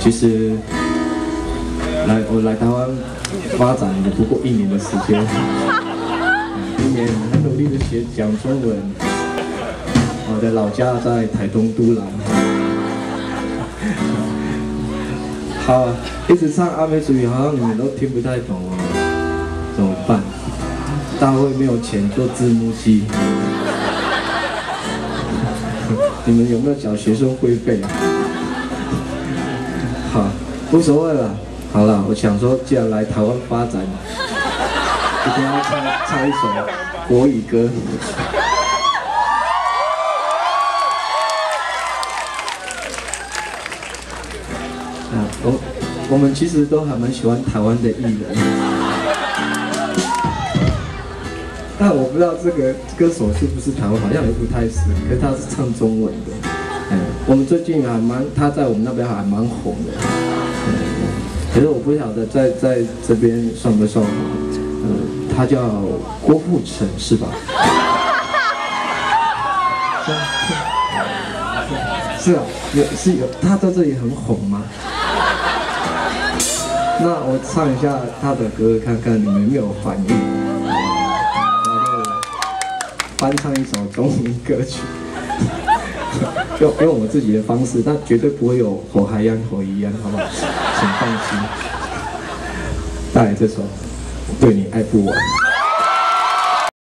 其实我来台湾发展也不过1年的时间，1年很努力的讲中文。我的老家在台东都兰。好，一直唱阿美族语，好像你们都听不太懂哦，怎么办？大会没有钱做字幕机，你们有没有缴学生会费啊？好，无所谓了。好了，我想说，既然来台湾发展，一定要唱一首国语歌。我们其实都还蛮喜欢台湾的艺人，但我不知道这个歌手是不是台湾，好像也不太是，可是他是唱中文的。我们最近他在我们那边还蛮红的。可是我不晓得在这边算不算好。他叫郭富城是吧？是啊，有他在这里很红吗？那我唱一下他的歌，看看你们有没有反应。然后翻唱一首中文歌曲，就用我自己的方式，但绝对不会有火海样火一样，好不好？请放心。带来这首《对你爱不完》。